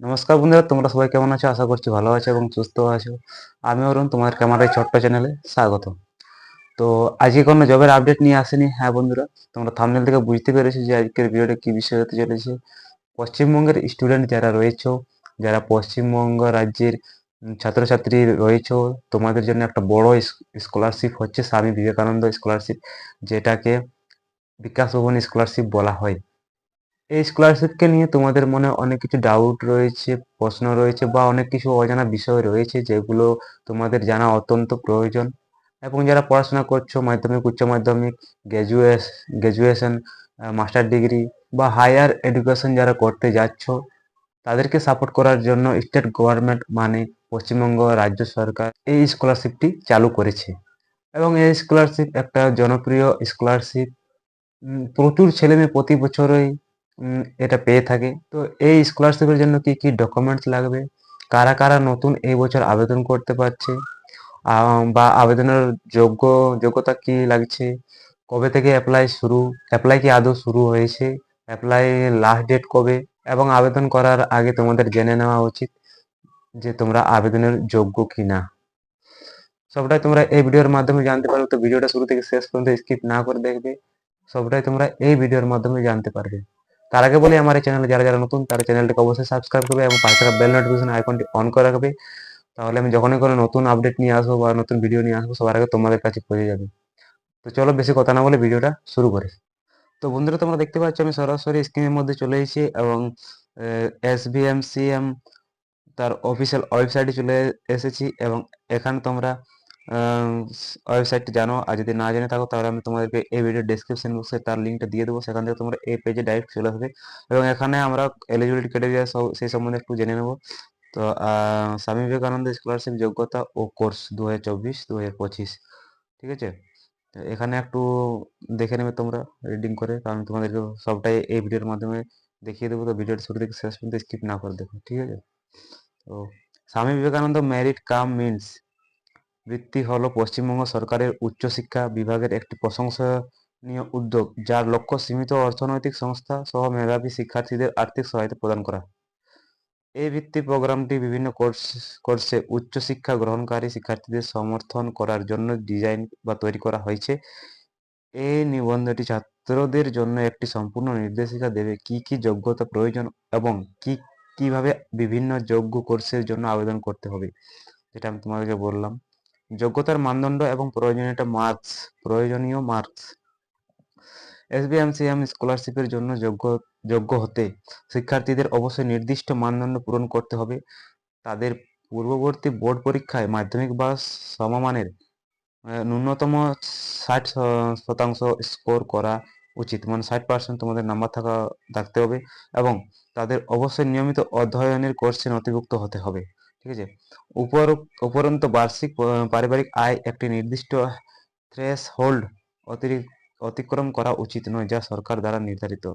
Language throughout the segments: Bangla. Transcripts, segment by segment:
নমস্কার বন্ধুরা, তোমরা সবাই কেমন আছো? আশা করছি ভালো আছো এবং সুস্থ আছো। আমি অরুণ, তোমাদেরকে আমার এই ছোট্ট চ্যানেলে স্বাগত। তো আজকে কোনো জবের আপডেট নিয়ে আসেনি। হ্যাঁ বন্ধুরা, তোমরা থাম্বনেল থেকে বুঝতে পেরেছো যে আজকের ভিডিওটা কি বিষয় হতে চলেছে। পশ্চিমবঙ্গের স্টুডেন্ট যারা রয়েছো, যারা পশ্চিমবঙ্গ রাজ্যের ছাত্রছাত্রী রয়েছো, তোমাদের জন্য একটা বড় স্কলারশিপ হচ্ছে স্বামী বিবেকানন্দ স্কলারশিপ, যেটাকে বিকাশ ভবন স্কলারশিপ বলা হয়। এই স্কলারশিপকে নিয়ে তোমাদের মনে অনেক কিছু ডাউট রয়েছে, প্রশ্ন রয়েছে বা অনেক কিছু অজানা বিষয় রয়েছে, যেগুলো তোমাদের জানা অত্যন্ত প্রয়োজন। এবং যারা পড়াশোনা করছো, মাধ্যমিক, উচ্চ মাধ্যমিক, গ্র্যাজুয়েশন, মাস্টার ডিগ্রি বা হায়ার এডুকেশন যারা করতে যাচ্ছ, তাদেরকে সাপোর্ট করার জন্য স্টেট গভর্নমেন্ট মানে পশ্চিমবঙ্গ রাজ্য সরকার এই স্কলারশিপটি চালু করেছে। এবং এই স্কলারশিপ একটা জনপ্রিয় স্কলারশিপ। প্রচুর ছেলেমেয়ে প্রতি বছরই এটা পেয়ে থাকে। তো এই স্কলারশিপের জন্য কি কি ডকুমেন্টস লাগবে, কারা কারা নতুন এই বছর আবেদন করতে পারছে, বা আবেদনের যোগ্যতা কি লাগছে, কবে থেকে অ্যাপ্লাই কি আদৌ শুরু হয়েছে, অ্যাপ্লাই লাস্ট ডেট কবে, এবং আবেদন করার আগে তোমাদের জেনে নেওয়া উচিত যে তোমরা আবেদনের যোগ্য কিনা। সবটাই তোমরা এই ভিডিওর মাধ্যমে জানতে পারবে। তো ভিডিওটা শুরু থেকে শেষ পর্যন্ত স্কিপ না করে দেখবে, সবটাই তোমরা এই ভিডিওর মাধ্যমে জানতে পারবে। তার আগে বলি, আমার এই চ্যানেলে যারা যারা নতুন, তারা চ্যানেলটিকে অবশ্যই সাবস্ক্রাইব করবে এবং পাশে থাকা বেল নোটিফিকেশন আইকনটি অন করে রাখবে। তাহলে আমি যখনই কোনো নতুন আপডেট নিয়ে আসবো বা নতুন ভিডিও নিয়ে আসবো, সবার আগে তোমাদের কাছে পৌঁছে যাবে। তো চলো বেশি কথা না বলে ভিডিওটা শুরু করি। তো বন্ধুরা, তোমরা দেখতে পাচ্ছ আমি সরাসরি স্ক্রিনের মধ্যে চলে এসেছি এবং SBMCM তার অফিসিয়াল ওয়েবসাইটে চলে এসেছি। এবং এখানে তোমরা ওয়েবসাইটটি জানো, আর যদি না জেনে থাকো তাহলে আমি তোমাদেরকে এই ভিডিও ডেসক্রিপশন বক্সে তার লিঙ্কটা দিয়ে দেবো। সেখান থেকে তোমরা এই পেজে ডাইরেক্ট চলে আসবে এবং এখানে আমরা এলিজিবিলিটি ক্রাইটেরিয়া সেই সম্বন্ধে একটু জেনে নেব। তো স্বামী বিবেকানন্দ স্কলারশিপ যোগ্যতা ও কোর্স 2024-2025, ঠিক আছে। তো এখানে একটু দেখে নেবে তোমরা রিডিং করে, কারণ তোমাদেরকে সবটাই এই ভিডিওর মাধ্যমে দেখিয়ে দেবো। তো ভিডিওর শুরু থেকে শেষ পর্যন্ত স্কিপ না করে দেখো, ঠিক আছে। তো Swami Vivekananda merit cum means বৃত্তি হলো পশ্চিমবঙ্গ সরকারের উচ্চশিক্ষা বিভাগের একটি প্রশংসনীয় উদ্যোগ, যার লক্ষ্য সীমিত অর্থনৈতিক সংস্থা সহ মেধাবী শিক্ষার্থীদের আর্থিক সহায়তা প্রদান করা। এই বৃত্তি প্রোগ্রামটি বিভিন্ন কোর্সে উচ্চশিক্ষা গ্রহণকারী শিক্ষার্থীদের সমর্থন করার জন্য ডিজাইন বা তৈরি করা হয়েছে। এই নিবন্ধটি ছাত্রদের জন্য একটি সম্পূর্ণ নির্দেশিকা দেবে কি কি যোগ্যতা প্রয়োজন এবং কিভাবে বিভিন্ন যোগ্য কোর্সের জন্য আবেদন করতে হবে, যেটা আমি তোমাদেরকে বললাম। যোগ্যতার মানদণ্ড এবং প্রয়োজনীয় মার্কস। SBMCM স্কলারশিপের জন্য যোগ্য হতে শিক্ষার্থীদের অবশ্যই নির্দিষ্ট মানদণ্ড পূরণ করতে হবে। তাদের পূর্ববর্তী বোর্ড পরীক্ষায় মাধ্যমিক বা সমমানের ন্যূনতম 60% স্কোর করা উচিত, মানে 60% তোমাদের নাম্বার থাকতে হবে। এবং তাদের অবশ্যই নিয়মিত অধ্যয়নের কোর্সে নথিভুক্ত হতে হবে, ঠিক আছে। উপর উপরন্ত বার্ষিক পারিবারিক আয় একটি নির্দিষ্ট থ্রেশহোল্ড অতিক্রম করা উচিত নয়, যা সরকার দ্বারা নির্ধারিত।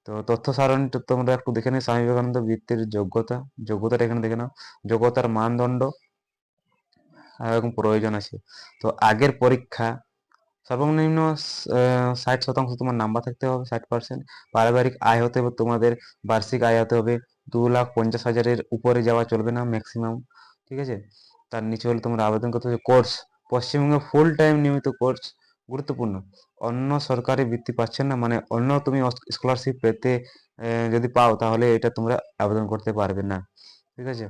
তো তথ্য সারণীটা তোমরা একটু দেখে নিই। স্বামী বিবেকানন্দ বৃত্তির যোগ্যতাটা এখানে দেখে নাও। যোগ্যতার মানদণ্ড এবং প্রয়োজন আছে। তো আগের পরীক্ষা সর্বনিম্ন 60% তোমার নাম্বার থাকতে হবে, 60%। পারিবারিক আয় হতে হবে, তোমাদের বার্ষিক আয় হতে হবে 2,50,000-এর উপরে যাওয়া চলবে না, ম্যাক্সিমাম, ঠিক আছে। তার নিচে হলে তোমরা আবেদন করতে হবে। কোর্স পশ্চিমবঙ্গে ফুল টাইম নিয়মিত কোর্স গুরুত্বপূর্ণ। অন্য সরকারি বৃত্তি পাচ্ছেন না, মানে অন্য তুমি স্কলারশিপ পেতে যদি পাও তাহলে এটা তোমরা আবেদন করতে পারবে না, ঠিক আছে।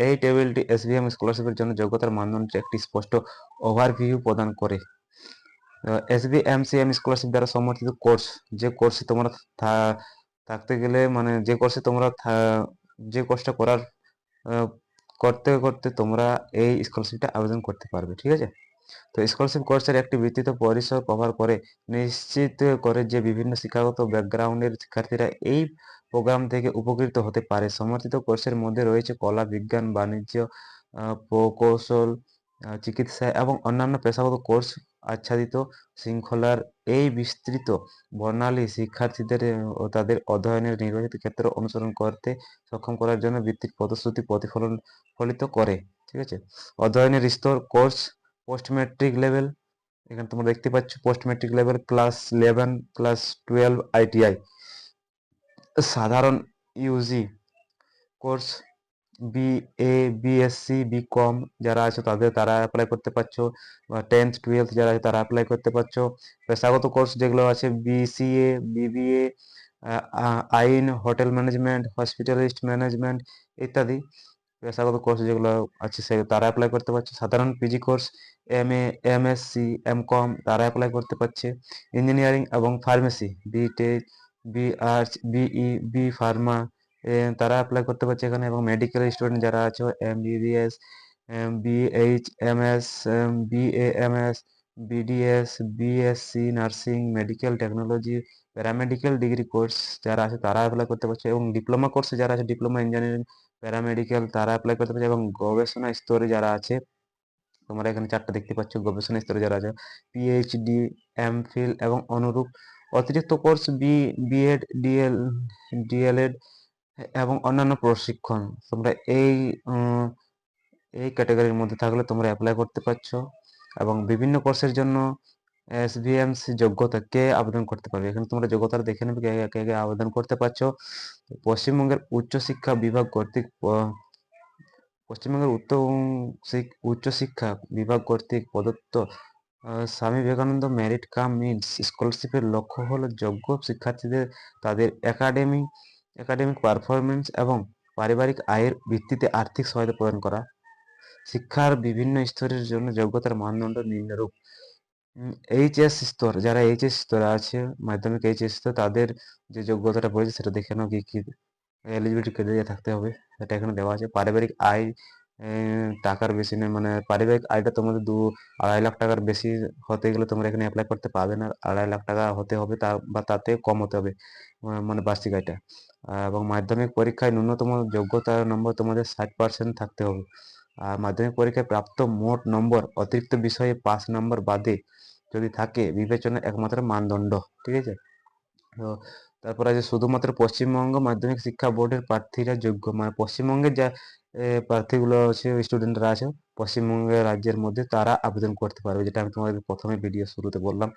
এই টেবিলটি SBM স্কলারশিপের জন্য যোগ্যতার মানদণ্ডের একটি স্পষ্ট ওভারভিউ প্রদান করে। SBMCM স্কলারশিপ দ্বারা সমর্থিত কোর্স, যে কোর্সে তোমরা থাকতে গেলে, মানে যে কোর্সটা আহ, করতে করতে তোমরা এই স্কলারশিপটা আবেদন করতে পারবে, ঠিক আছে। তো স্কলারশিপ কোর্সের একটি বিস্তৃত পরিসর কভার করে, নিশ্চিত করে যে বিভিন্ন শিক্ষাগত ব্যাকগ্রাউন্ডের শিক্ষার্থীরা এই প্রোগ্রাম থেকে উপকৃত হতে পারে। সমর্থিত কোর্সের মধ্যে রয়েছে কলা, বিজ্ঞান, বাণিজ্য, প্রকৌশল, চিকিৎসা এবং অন্যান্য পেশাগত কোর্স। আচ্ছাদিত শৃঙ্খলার এই বিস্তৃত বর্ণালী শিক্ষার্থীদের ও তাদের অধ্যয়নের নির্বাচিত ক্ষেত্র অনুসরণ করতে সক্ষম করার জন্য বৃত্তির প্রতিশ্রুতি ফলিত করে, ঠিক আছে। অধ্যয়নের স্তর কোর্স পোস্ট ম্যাট্রিক লেভেল, এখানে তোমরা দেখতে পাচ্ছ post matric level class 11, class 12 ITI, সাধারণ UG course, BA, BSc, BCom যারা আছে তারা অ্যাপ্লাই করতে পারছো, বা 10th 12th যারা আছে তারা অ্যাপ্লাই করতে পারছো। পেশাগত কোর্স যেগুলো আছে বিসিএ, বিবিএ, আইন, হোটেল ম্যানেজমেন্ট, হসপিটালিস্ট ম্যানেজমেন্ট ইত্যাদি পেশাগত কোর্স যেগুলো আছে তারা অ্যাপ্লাই করতে পারছে। সাধারণ PG course MA, MSc, MCom তারা অ্যাপ্লাই করতে পারছে। ইঞ্জিনিয়ারিং এবং pharmacy, BTech, B Arts, BE, B Pharma তারা অ্যাপ্লাই করতে পারছে এখানে। এবং মেডিকেল স্টুডেন্ট যারা আছে MBBS, BHMS, BAMS, BDS, BSc nursing, medical technology, paramedical degree course যারা আছে তারা অ্যাপ্লাই করতে পারছে। এবং ডিপ্লোমা কোর্সে যারা আছে ডিপ্লোমা ইঞ্জিনিয়ারিং, প্যারামেডিক্যাল তারা অ্যাপ্লাই করতে পারছে। এবং গবেষণা স্তরে যারা আছে তোমরা এখানে চারটা দেখতে পাচ্ছ, গবেষণা স্তরে যারা আছে পিএইচডি, এমফিল এবং অনুরূপ অতিরিক্ত কোর্স বিএড, ডিএলএড এবং অন্যান্য প্রশিক্ষণ তোমরা এই ক্যাটাগরির মধ্যে থাকলে তোমরা অ্যাপ্লাই করতে পারছো। এবং বিভিন্ন কোর্সের জন্য এসভিএমসি যোগ্যতা কে আবেদন করতে পারবে, এখানে তোমরা যোগ্যতা দেখে নেবে কে কে আবেদন করতে পারছো। পশ্চিমবঙ্গের উচ্চশিক্ষা বিভাগ কর্তৃক পশ্চিমবঙ্গের উচ্চশিক্ষা বিভাগ কর্তৃক প্রদত্ত Swami Vivekananda merit cum means স্কলারশিপের লক্ষ্য হলো যোগ্য শিক্ষার্থীদের তাদের একাডেমিক পারফরমেন্স এবং পারিবারিক আয়ের ভিত্তিতে আর্থিক সহায়তা প্রদান করা। শিক্ষার বিভিন্ন স্তরের জন্য যোগ্যতার মানদণ্ড নিম্নরূপ। এইচএস স্তর, যারা এইচএস স্তরে আছে, মাধ্যমিক এইচএস স্তর, তাদের যে যোগ্যতাটা বলেছে সেটা দেখে নাও কি কি এলিজিবিলিটি ক্রাইটেরিয়া থাকতে হবে সেটা এখানে দেওয়া আছে। পারিবারিক আয় টাকার বেশি নেই, মানে পারিবারিক আয়টা তোমাদের 2-2.5 লাখ টাকার বেশি হতে গেলে তোমরা এখানে অ্যাপ্লাই করতে পারবে না। 2.5 লাখ টাকা হতে হবে তা বা তাতে কম হতে হবে, মানে বার্ষিক আয়টা। এবং মাধ্যমিক পরীক্ষায় ন্যূনতম যোগ্যতা নম্বর তোমাদের 60% থাকতে হবে। আর মাধ্যমিক পরীক্ষায় প্রাপ্ত মোট নম্বর অতিরিক্ত বিষয়ে পাস নম্বর বাদে যদি থাকে বিবেচনা একমাত্র মানদণ্ড, ঠিক আছে। তো তারপর আছে শুধুমাত্র পশ্চিমবঙ্গ মাধ্যমিক শিক্ষা বোর্ডের প্রার্থীরা যোগ্য, মানে পশ্চিমবঙ্গের যা প্রার্থীগুলো আছে, স্টুডেন্টরা আছে পশ্চিমবঙ্গের রাজ্যের মধ্যে তারা আবেদন করতে পারবে, যেটা আমি তোমাদের প্রথমে ভিডিও শুরুতে বললাম।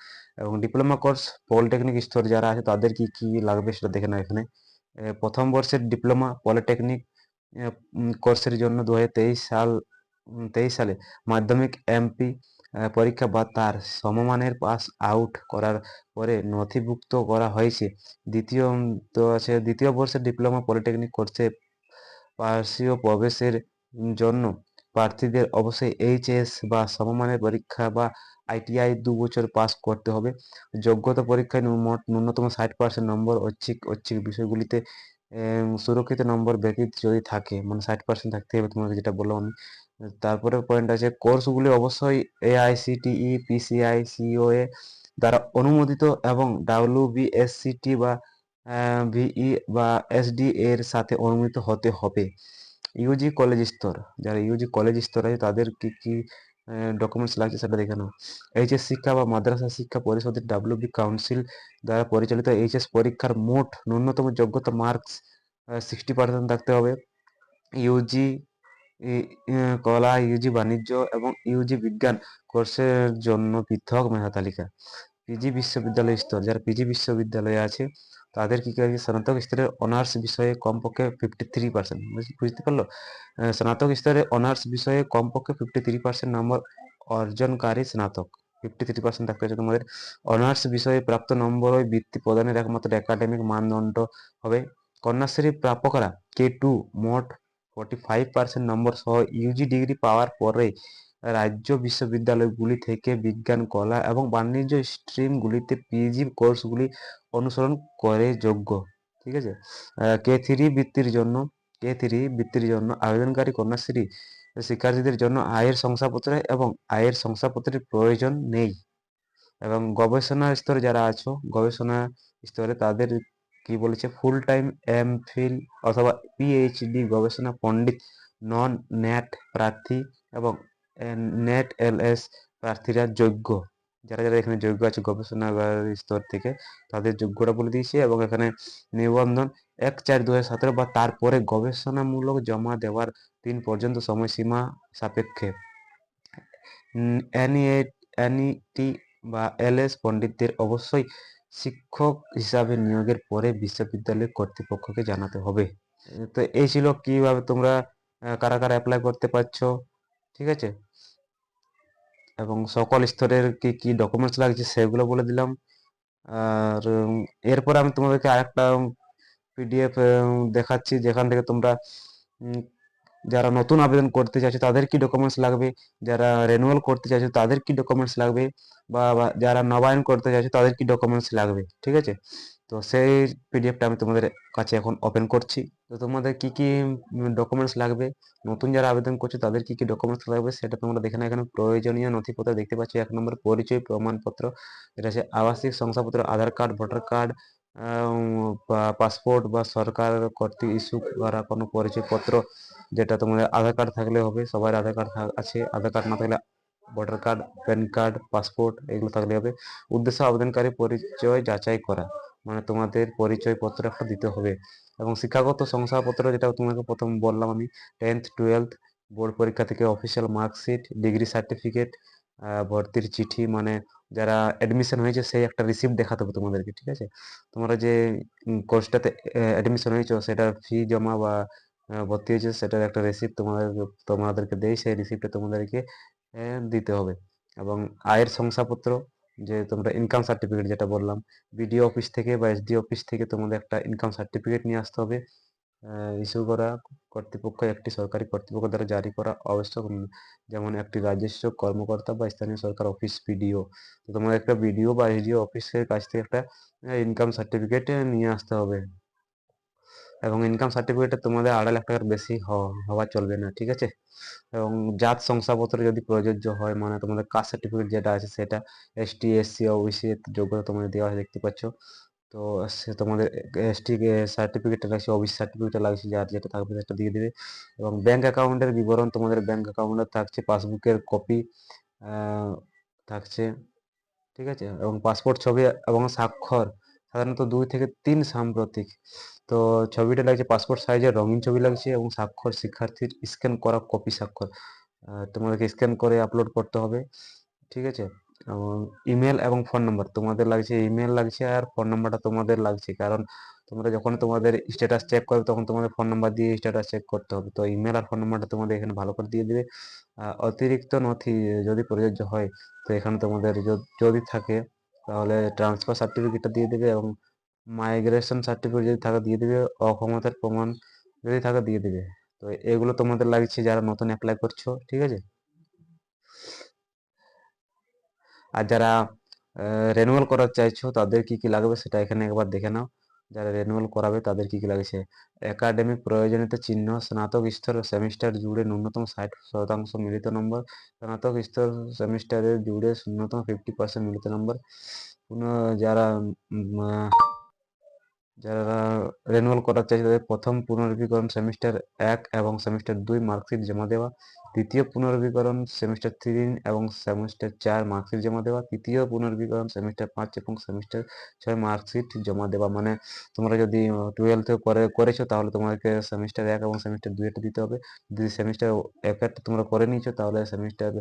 এবং ডিপ্লোমা কোর্স পলিটেকনিক স্তর যারা আছে তাদের কি কি লাগবে সেটা দেখে নাও এখানে। প্রথম বর্ষের ডিপ্লোমা পলিটেকনিক কোর্সের জন্য 2023 সালে মাধ্যমিক এমপি পরীক্ষা বা তার সমমানের পাস আউট করার পরে নথিভুক্ত করা হয়েছে। দ্বিতীয় বর্ষের ডিপ্লোমা পলিটেকনিক কোর্সে পার্শ্বীয় প্রবেশের জন্য প্রার্থীদের অবশ্যই এইচএস বা সমমানের পরীক্ষা বা আইটিআই 2 বছর পাস করতে হবে। যোগ্যতা পরীক্ষায় মোট ন্যূনতম 60% নম্বর ঐচ্ছিক বিষয়গুলিতে সুরক্ষিত নম্বর ব্যতীত যদি থাকে, মানে 60% থাকতে হবে তোমাকে, যেটা বললাম আমি। তারপরে পয়েন্ট আছে কোর্সগুলি অবশ্যই এআইসিটিই, পিসিআই, সিওএ দ্বারা অনুমোদিত এবং ডাব্লিউবিএসসিটি বা ভিই বা এসডি এর সাথে অনুমোদিত হতে হবে। ইউজি কলেজ স্তর, যারা ইউজি কলেজ স্তর আছে তাদের কি কি ডকুমেন্টস লাগছে সেটা দেখে নাও। এইচএস শিক্ষা বা মাদ্রাসা শিক্ষা পরিষদের ডাব্লিউবি কাউন্সিল দ্বারা পরিচালিত এইচএস পরীক্ষার মোট ন্যূনতম যোগ্যতা মার্কস 60% থাকতে হবে। ইউজি কলা, ইউজি বাণিজ্য এবং ইউজি বিজ্ঞান কোর্সের জন্য পৃথক মেধা তালিকা। পিজি বিশ্ববিদ্যালয় স্তর, যারা পিজি বিশ্ববিদ্যালয়ে আছে তাদের কি আছে, স্নাতক স্তরের অনার্স বিষয়ে কমপক্ষে 53%, বুঝতে পারলো? স্নাতক স্তরে অনার্স বিষয়ে কমপক্ষে 53% নম্বর অর্জনকারী স্নাতক, 53% থাকতে হচ্ছে তোমাদের। অনার্স বিষয়ে প্রাপ্ত নম্বরই বৃত্তি প্রদানের একমাত্র একাডেমিক মানদণ্ড হবে। কন্যাশ্রী প্রাপকরা K2 মোট 45% নম্বর সহ ইউজি ডিগ্রি পাওয়ার পরে রাজ্য বিশ্ববিদ্যালয়গুলি থেকে বিজ্ঞান, কলা এবং বাণিজ্য স্ট্রিমগুলিতে পিজি কোর্সগুলি অনুসরণ করে যোগ্য, ঠিক আছে। কে থ্রি বৃত্তির জন্য আবেদনকারী কন্যাশ্রী শিক্ষার্থীদের জন্য আয়ের শংসাপত্রের প্রয়োজন নেই। এবং গবেষণা স্তরে যারা আছো, গবেষণা স্তরে তাদের কি বলেছে, ফুল টাইম এমফিল অথবা পিএইচডি গবেষণা পণ্ডিত নন নেট প্রার্থী এবং নেট এলএস প্রার্থীরা যোগ্য। যারা যারা এখানে যোগ্য আছে গবেষণাগার স্তর থেকে তাদের যোগ্যতা বলে দিয়েছে। এবং এখানে নিবন্ধন 1/4/2017 বা তারপরে গবেষণামূলক জমা দেওয়ার দিন পর্যন্ত সময়সীমা সাপেক্ষে এনইটি বা এলএস পণ্ডিতদের অবশ্যই শিক্ষক হিসাবে নিয়োগের পরে বিশ্ববিদ্যালয় কর্তৃপক্ষকে জানাতে হবে। তো এই ছিল কিভাবে তোমরা কারা কারা অ্যাপ্লাই করতে পারছো, ঠিক আছে, এবং সকল স্তরের কি কি ডকুমেন্টস লাগছে সেগুলো বলে দিলাম। আর এরপর আমি তোমাদেরকে আরেকটা পিডিএফ দেখাচ্ছি, যেখান থেকে তোমরা উম, যারা নতুন আবেদন করতে চাইছো তাদের কি ডকুমেন্টস লাগবে, যারা রেনুয়াল করতে চাইছো তাদের কি ডকুমেন্টস লাগবে, বা যারা নবায়ন করতে চাইছো তাদের কি ডকুমেন্টস লাগবে, ঠিক আছে। তো সেই পিডিএফটা আমি তোমাদের কাছে এখন ওপেন করছি। তো তোমাদের কি কি ডকুমেন্টস লাগবে, নতুন যারা আবেদন করছো তাদের কি কি ডকুমেন্টস লাগবে সেটা তোমরা দেখে নাও। এখানে প্রয়োজনীয় নথিপত্র দেখতে পাচ্ছ, 1 নম্বর পরিচয় প্রমাণপত্র, এটা হচ্ছে আবাসিক শংসাপত্র, আধার কার্ড, ভোটার কার্ড, বা পাসপোর্ট, বা সরকার কর্তৃক ইস্যু করা কোনো পরিচয়পত্র, যেটা তোমাদের আধার কার্ড থাকলে হবে, সবার আধার কার্ড আছে, আধার কার্ড না থাকলে voter card, pan card, passport এগুলো থাকলে হবে। উদ্দেশ্য আবেদনকারী পরিচয় যাচাই করা, মানে তোমাদের পরিচয়পত্র একটা দিতে হবে। এবং শিক্ষাগত শংসাপত্র, যেটা তোমাকে প্রথম বললাম আমি, 10th 12th বোর্ড পরীক্ষা থেকে অফিসিয়াল মার্কশিট, ডিগ্রি সার্টিফিকেট, ভর্তির চিঠি, মানে যারা অ্যাডমিশন হয়েছে সেই একটা রিসিপ্ট দেখাতে হবে তোমাদেরকে, ঠিক আছে। তোমরা যে কোর্সটাতে অ্যাডমিশন হয়েছো সেটার ফি জমা বা ভর্তি হয়েছে সেটার একটা রিসিপ্ট তোমাদেরকে দেয়, সেই রিসিপ্টটা তোমাদেরকে দিতে হবে। এবং আয়ের শংসাপত্র, যে তোমরা ইনকাম সার্টিফিকেট যেটা বললাম, বিডিও অফিস থেকে বা এসডি অফিস থেকে তোমাদের একটা ইনকাম সার্টিফিকেট নিয়ে আসতে হবে, ইস্যু করা কর্তৃপক্ষ, একটি সরকারি কর্তৃপক্ষ দ্বারা জারি করা আবশ্যক, যেমন একটি রাজস্ব কর্মকর্তা বা স্থানীয় সরকার অফিস বিডিও। তো তোমার একটা বিডিও বা এসডিও অফিসের কাছ থেকে একটা ইনকাম সার্টিফিকেট নিয়ে আসতে হবে। এবং ইনকাম সার্টিফিকেটে তোমাদের 2.5 লাখ টাকার বেশি হওয়া চলবে না, ঠিক আছে। এবং জাত শংসাপত্র যদি প্রযোজ্য হয়, মানে তোমাদের কাস্ট সার্টিফিকেট যেটা আছে সেটা, এসটি এসসি ওবিসি যোগ্যতা তোমাদের দেওয়া আছে দেখতে পাচ্ছ। তো সে তোমাদের এসটি সার্টিফিকেটটা লাগছে, ওবিসি সার্টিফিকেটটা লাগছে, যার যেটা থাকবে সেটা দিয়ে দেবে। এবং ব্যাংক অ্যাকাউন্টের বিবরণ, তোমাদের ব্যাংক অ্যাকাউন্টে থাকছে, পাসবুকের কপি থাকছে, ঠিক আছে। এবং পাসপোর্ট ছবি এবং স্বাক্ষর সাধারণত 2 থেকে 3 সাম্প্রতিক। তো ছবিটা লাগছে পাসপোর্ট সাইজের রঙিন ছবি লাগছে, এবং স্বাক্ষর শিক্ষার্থীর স্ক্যান করা কপি স্বাক্ষর তোমাদেরকে স্ক্যান করে আপলোড করতে হবে, ঠিক আছে। এবং ইমেল এবং ফোন নাম্বার তোমাদের লাগছে, ইমেল লাগছে আর ফোন নাম্বারটা তোমাদের লাগছে, কারণ তোমরা যখন তোমাদের স্ট্যাটাস চেক করবে তখন তোমাদের ফোন নাম্বার দিয়ে স্ট্যাটাস চেক করতে হবে। তো ইমেল আর ফোন নাম্বারটা তোমাদের এখানে ভালো করে দিয়ে দিবে। অতিরিক্ত নথি যদি প্রযোজ্য হয়, তো এখানে তোমাদের যদি থাকে তাহলে ট্রান্সফার সার্টিফিকেটটা দিয়ে দেবে, এবং মাইগ্রেশন সার্টিফিকেট যদি থাকে দিয়ে দেবে, অক্ষমতার প্রমাণ যদি থাকে দিয়ে দেবে। তো এগুলো তোমাদের লাগছে যারা নতুন অ্যাপ্লাই করছো, ঠিক আছে। আর যারা রেনুয়াল করার চাইছো তাদের কি কি লাগবে সেটা এখানে একবার দেখে নাও। যারা রেনুয়াল করাবে তাদের কি কি লাগছে: একাডেমিক প্রয়োজনীয়তা চিহ্ন, স্নাতক স্তর সেমিস্টার জুড়ে ন্যূনতম 60% মিলিত নম্বর, স্নাতক স্তর সেমিস্টারের জুড়ে ন্যূনতম 50% মিলিত নম্বর। যারা যারা রেনুয়াল করার চাইছে তাদের প্রথম পুনর্বীকরণ সেমিস্টার 1 এবং সেমিস্টার 2 মার্কশিট জমা দেওয়া, দ্বিতীয় পুনর্বীকরণ সেমিস্টার 3 এবং সেমিস্টার 4 মার্কশিট জমা দেওয়া, তৃতীয় পুনর্বীকরণ সেমিস্টার 5 এবং সেমিস্টার 6 মার্কশিট জমা দেওয়া। মানে তোমরা যদি 12th করেছো তাহলে তোমাদেরকে সেমিস্টার 1 এবং সেমিস্টার 2 এটা দিতে হবে। যদি সেমিস্টার 1 তোমরা করে নিয়েছো তাহলে সেমিস্টার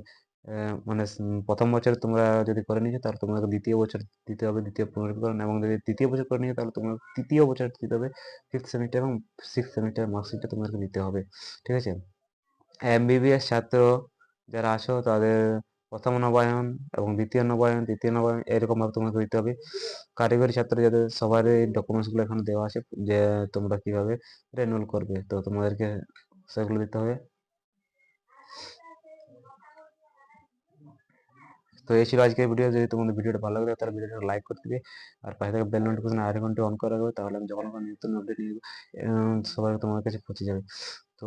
মানে প্রথম বছরে তোমরা যদি করে নিয়েছো তাহলে তোমাকে দ্বিতীয় বছর দিতে হবে দ্বিতীয় পুনর্বীকরণ, এবং যদি তৃতীয় বছর করে নিয়েছো তাহলে তোমার তৃতীয় বছর দিতে হবে 5th সেমিস্টার এবং 6th সেমিস্টার মার্কশিটটা তোমাকে দিতে হবে, ঠিক আছে। এমবিবিএস ছাত্র যারা আছো তাদের প্রথম নবায়ন এবং দ্বিতীয় নবায়ন, তৃতীয় নবায়ন এরকম ভাবে তোমাকে দিতে হবে। কারিগরি ছাত্র যাদের সবারই ডকুমেন্টস গুলো এখানে দেওয়া আছে, যে তোমরা কিভাবে রেনুয়াল করবে, তো তোমাদেরকে সেগুলো দিতে হবে। তো এই ছিল আজকের ভিডিও। যদি তোমাদের ভিডিওটা ভালো লাগে তাহলে ভিডিওটা লাইক করে দিবে, আর পাশে থাকা বেল নোটিফিকেশন আইকনটি ঘন্টা অন করে রাখবে, তাহলে আমি যখন কোনো নতুন আপডেট নিয়ে সবাই তোমার কাছে পৌঁছে যাবে। তো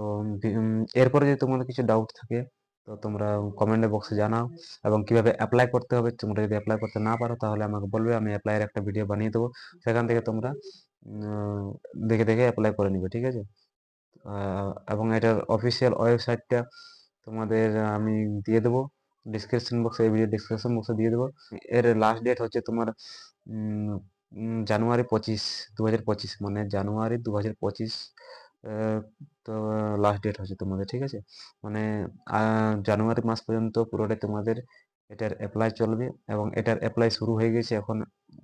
এরপরে যদি তোমাদের কিছু ডাউট থাকে তো তোমরা কমেন্ট বক্সে জানাও, এবং কিভাবে অ্যাপ্লাই করতে হবে তোমরা যদি অ্যাপ্লাই করতে না পারো তাহলে আমাকে বলবে, আমি অ্যাপ্লাইয়ের একটা ভিডিও বানিয়ে দেবো, সেখান থেকে তোমরা দেখে দেখে অ্যাপ্লাই করে নিবে, ঠিক আছে। এবং এটার অফিসিয়াল ওয়েবসাইটটা তোমাদের আমি দিয়ে দেবো ডিসক্রিপশন বক্সে, এই ভিডিও ডিসক্রিপশন বক্সে দিয়ে দেবো। এর লাস্ট ডেট হচ্ছে তোমার জানুয়ারি 25, 2025, মানে জানুয়ারি 2025 তো লাস্ট ডেট হচ্ছে তোমাদের, ঠিক আছে। মানে জানুয়ারি মাস পর্যন্ত পুরোটাই তোমাদের এটার অ্যাপ্লাই চলবে এবং এটার অ্যাপ্লাই শুরু হয়ে গেছে, এখন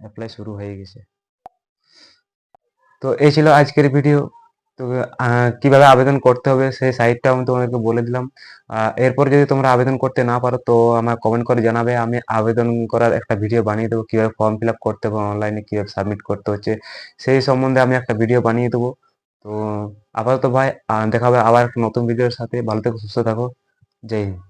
অ্যাপ্লাই শুরু হয়ে গেছে। তো এই ছিল আজকের ভিডিও। তো কিভাবে আবেদন করতে হবে সেই সাইটটা আমি তোমাদেরকে বলে দিলাম। এরপর যদি তোমরা আবেদন করতে না পারো তো আমার কমেন্ট করে জানাবে, আমি আবেদন করার একটা ভিডিও বানিয়ে দেবো, কিভাবে ফর্ম ফিল আপ করতে হবে, অনলাইনে কিভাবে সাবমিট করতে হচ্ছে সেই সম্বন্ধে আমি একটা ভিডিও বানিয়ে দেবো। তো আপাতত ভাই দেখা হবে আবার একটা নতুন ভিডিওর সাথে। ভালো থেকো, সুস্থ থাকো। জয় হিন্দ।